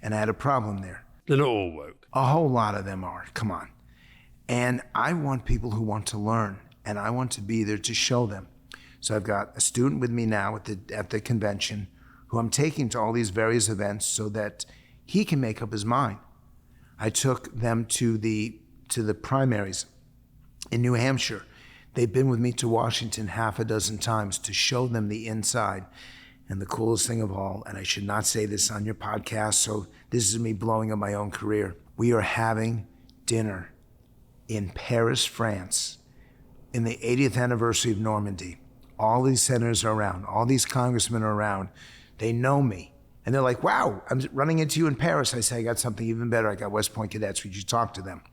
and I had a problem there. They're not all woke. A whole lot of them are, come on. And I want people who want to learn, and I want to be there to show them. So I've got a student with me now at the convention who I'm taking to all these various events so that he can make up his mind. I took them to the primaries in New Hampshire. They've been with me to Washington half a dozen times to show them the inside. And the coolest thing of all, and I should not say this on your podcast, so this is me blowing up my own career. We are having dinner in Paris, France, in the 80th anniversary of Normandy. All these senators are around, all these congressmen are around. They know me. And they're like, wow, I'm running into you in Paris. I say, I got something even better. I got West Point cadets. Would you talk to them?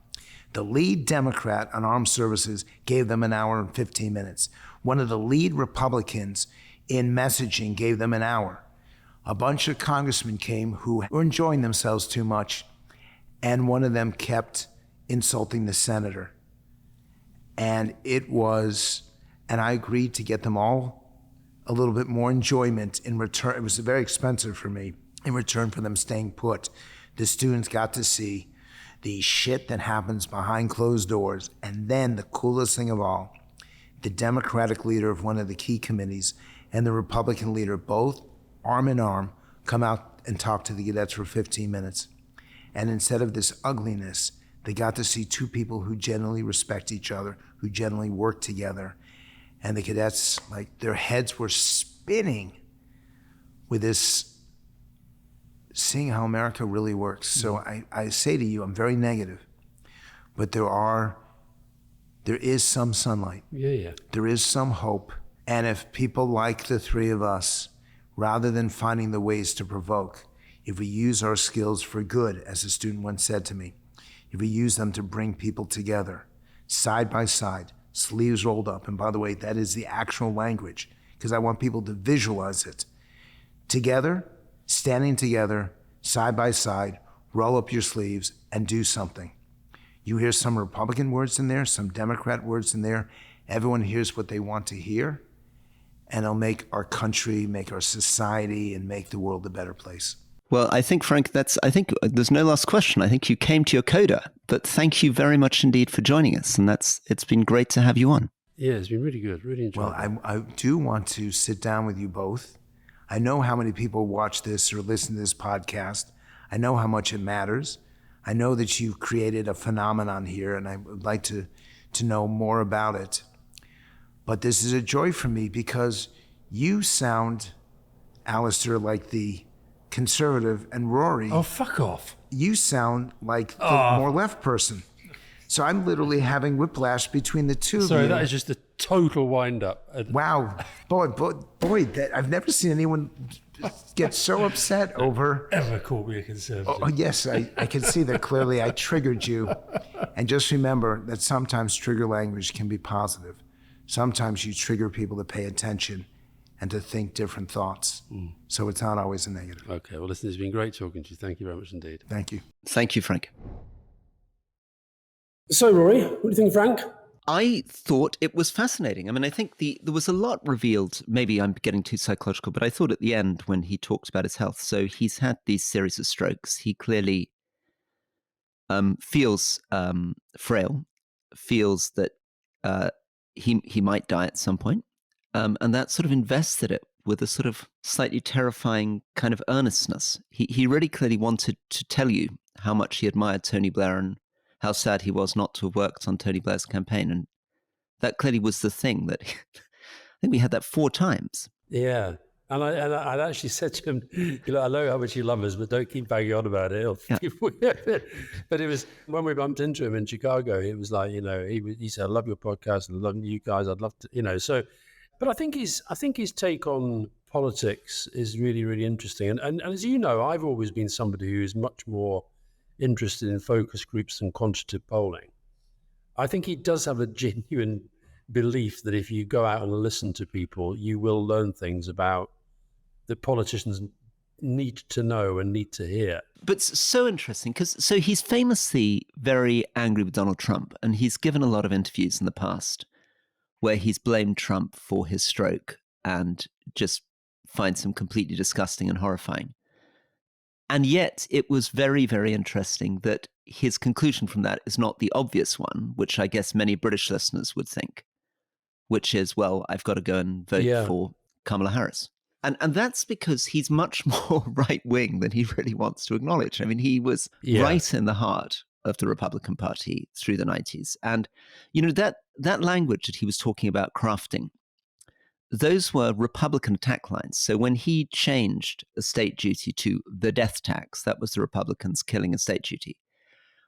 The lead Democrat on armed services gave them an hour and 15 minutes. One of the lead Republicans in messaging gave them an hour. A bunch of congressmen came who were enjoying themselves too much, and one of them kept insulting the senator. And I agreed to get them all a little bit more enjoyment in return. It was very expensive for me in return for them staying put. The students got to see the shit that happens behind closed doors. And then the coolest thing of all, the Democratic leader of one of the key committees and the Republican leader, both arm in arm, come out and talk to the cadets for 15 minutes. And instead of this ugliness, they got to see two people who genuinely respect each other, who genuinely work together. And the cadets, like, their heads were spinning with this, seeing how America really works. So I say to you, I'm very negative, but there is some sunlight. Yeah. There is some hope. And if people like the three of us, rather than finding the ways to provoke, if we use our skills for good, as a student once said to me, if we use them to bring people together, side by side, sleeves rolled up, and by the way, that is the actual language, because I want people to visualize it. Together, standing together, side by side, roll up your sleeves and do something. You hear some Republican words in there, some Democrat words in there. Everyone hears what they want to hear, and it'll make our country, make our society, and make the world a better place. Well, I think, Frank, there's no last question. I think you came to your coda, but thank you very much indeed for joining us. And it's been great to have you on. Yeah, it's been really good. Really enjoyed it. Well, I do want to sit down with you both. I know how many people watch this or listen to this podcast. I know how much it matters. I know that you've created a phenomenon here, and I would like to know more about it. But this is a joy for me because you sound, Alastair, like the conservative, and Rory, Oh, fuck off. you sound like the more left person. So I'm literally having whiplash between the two of Sorry, you. that is just a total wind-up. Wow. Boy, I've never seen anyone get so upset over... Ever call me a conservative? Oh, yes, I can see that clearly. I triggered you. And just remember that sometimes trigger language can be positive. Sometimes you trigger people to pay attention and to think different thoughts. So it's not always a negative. Okay, well, listen, it's been great talking to you. Thank you very much indeed. Thank you. Thank you, Frank. So, Rory, what do you think, Frank? I thought it was fascinating. I mean, I think there was a lot revealed. Maybe I'm getting too psychological, but I thought at the end when he talked about his health. So he's had these series of strokes. He clearly feels frail, feels that he might die at some point. And that sort of invested it with a sort of slightly terrifying kind of earnestness. He really clearly wanted to tell you how much he admired Tony Blair and how sad he was not to have worked on Tony Blair's campaign. And that clearly was the thing that I think we had that 4 times. Yeah. And I actually said to him, I know how much you love us, but don't keep banging on about it. Yeah. But it was, when we bumped into him in Chicago, it was like, he said, I love your podcast, I love you guys, I'd love to, so. But I think his take on politics is really, really interesting. And as you know, I've always been somebody who is much more interested in focus groups and quantitative polling. I think he does have a genuine belief that if you go out and listen to people, you will learn things about that politicians need to know and need to hear. But it's so interesting because he's famously very angry with Donald Trump, and he's given a lot of interviews in the past where he's blamed Trump for his stroke and just finds him completely disgusting and horrifying. And yet it was very, very interesting that his conclusion from that is not the obvious one, which I guess many British listeners would think, which is, well, I've got to go and vote for Kamala Harris. And that's because he's much more right-wing than he really wants to acknowledge. I mean, he was right in the heart of the Republican Party through the 90s. And, that language that he was talking about crafting those were Republican attack lines. So when he changed estate duty to the death tax, that was the Republicans killing estate duty.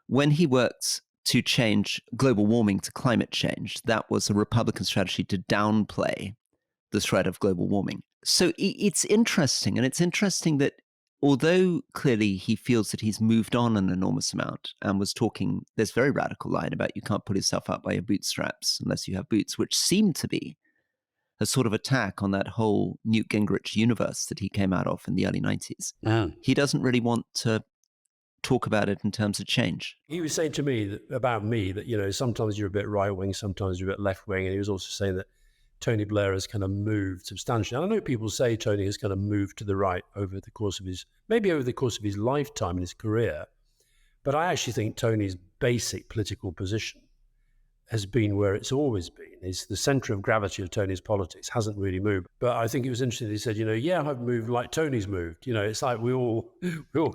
When he worked to change global warming to climate change, that was a Republican strategy to downplay the threat of global warming. So it's interesting. And it's interesting that although clearly he feels that he's moved on an enormous amount and was talking this very radical line about you can't pull yourself up by your bootstraps unless you have boots, which seemed to be a sort of attack on that whole Newt Gingrich universe that he came out of in the early 90s. He doesn't really want to talk about it in terms of change. He was saying to me about me that, sometimes you're a bit right-wing, sometimes you're a bit left-wing. And he was also saying that Tony Blair has kind of moved substantially. And I know people say Tony has kind of moved to the right over the course of his lifetime in his career. But I actually think Tony's basic political position has been where it's always been. Is the center of gravity of Tony's politics hasn't really moved. But I think it was interesting that he said, yeah, I've moved like Tony's moved. It's like we all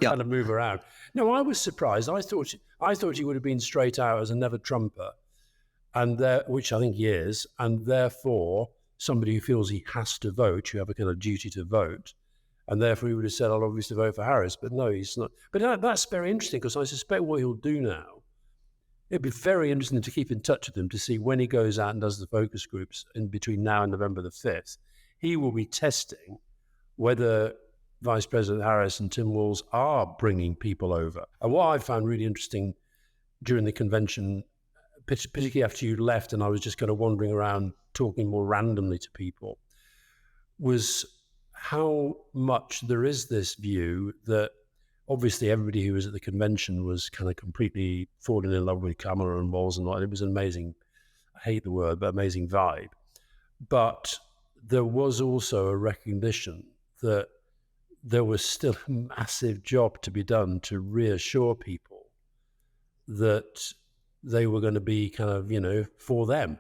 kind of move around. No, I was surprised. I thought he would have been straight out as a never Trumper, which I think he is, and therefore somebody who feels he has to vote, you have a kind of duty to vote, and therefore he would have said, I'll obviously vote for Harris. But no, he's not. But that's very interesting because I suspect what he'll do now, it'd be very interesting to keep in touch with him to see when he goes out and does the focus groups in between now and November the 5th, he will be testing whether Vice President Harris and Tim Walz are bringing people over. And what I found really interesting during the convention, particularly after you left and I was just kind of wandering around talking more randomly to people, was how much there is this view that obviously everybody who was at the convention was kind of completely falling in love with Kamala and Walz and all. It was an amazing, I hate the word, but amazing vibe. But there was also a recognition that there was still a massive job to be done to reassure people that they were going to be kind of, for them.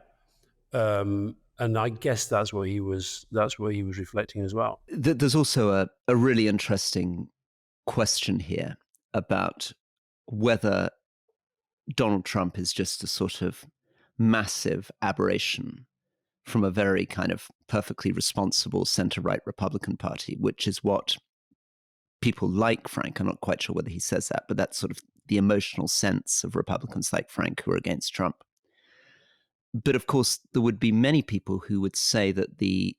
And I guess that's what he was reflecting as well. There's also a really interesting question here about whether Donald Trump is just a sort of massive aberration from a very kind of perfectly responsible center-right Republican Party, which is what people like Frank. I'm not quite sure whether he says that, but that's sort of the emotional sense of Republicans like Frank who are against Trump. But of course, there would be many people who would say that the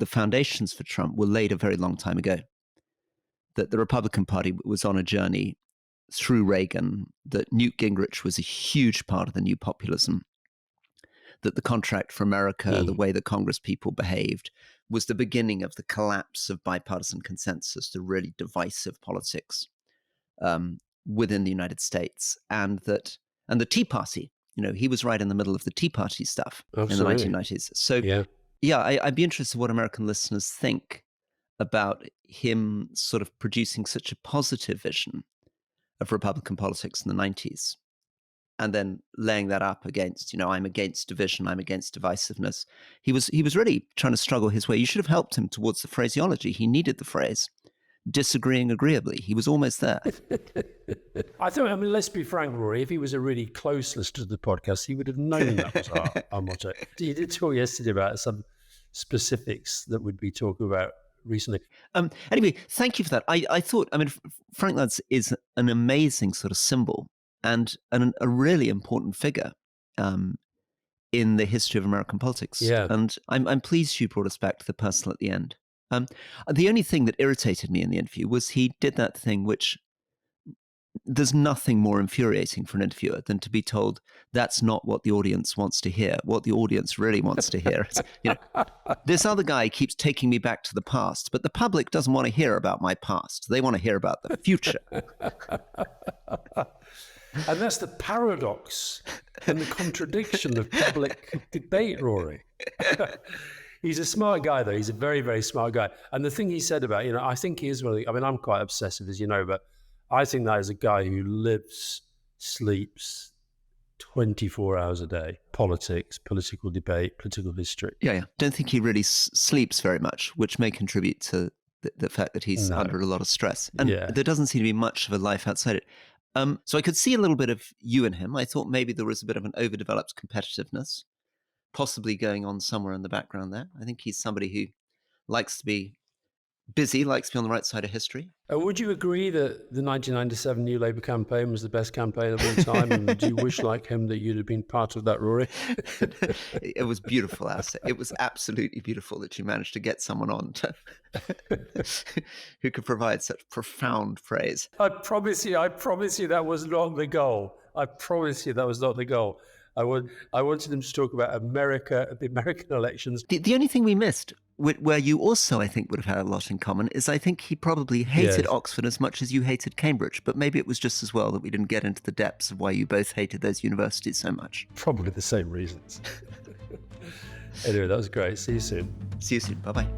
foundations for Trump were laid a very long time ago, that the Republican Party was on a journey through Reagan, that Newt Gingrich was a huge part of the new populism, that the Contract for America, the way the Congress people behaved, was the beginning of the collapse of bipartisan consensus, the really divisive politics within the United States, and the Tea Party. He was right in the middle of the Tea Party stuff Absolutely. in the 1990s. So, I'd be interested in what American listeners think about him sort of producing such a positive vision of Republican politics in the 90s, and then laying that up against, I'm against division, I'm against divisiveness. He was really trying to struggle his way. You should have helped him towards the phraseology. He needed the phrase disagreeing agreeably. He was almost there. Let's be frank, Rory, if he was a really close listener to the podcast, he would have known that was our motto. He did talk yesterday about some specifics that we'd be talking about recently. Anyway, thank you for that. I thought, Frank Luntz is an amazing sort of symbol and a really important figure in the history of American politics. Yeah. And I'm pleased you brought us back to the personal at the end. The only thing that irritated me in the interview was he did that thing which there's nothing more infuriating for an interviewer than to be told that's not what the audience wants to hear. What the audience really wants to hear is, this other guy keeps taking me back to the past, but the public doesn't want to hear about my past. They want to hear about the future. And that's the paradox and the contradiction of public debate, Rory. He's a smart guy, though. He's a very, very smart guy. And the thing he said about, I think he is really, I'm quite obsessive, as you know, but I think that is a guy who lives, sleeps 24 hours a day. Politics, political debate, political history. Yeah. Don't think he really sleeps very much, which may contribute to the fact that he's under a lot of stress. And there doesn't seem to be much of a life outside it. So I could see a little bit of you in him. I thought maybe there was a bit of an overdeveloped competitiveness. possibly going on somewhere in the background there. I think he's somebody who likes to be busy, likes to be on the right side of history. Would you agree that the 1997 New Labour campaign was the best campaign of all time? And do you wish, like him, that you'd have been part of that, Rory? It was beautiful, Alastair. It was absolutely beautiful that you managed to get someone on who could provide such profound praise. I promise you that was not the goal. I promise you that was not the goal. I wanted them to talk about America, the American elections. The only thing we missed, where you also, I think, would have had a lot in common, is I think he probably hated Oxford as much as you hated Cambridge. But maybe it was just as well that we didn't get into the depths of why you both hated those universities so much. Probably the same reasons. Anyway, that was great. See you soon. See you soon. Bye-bye.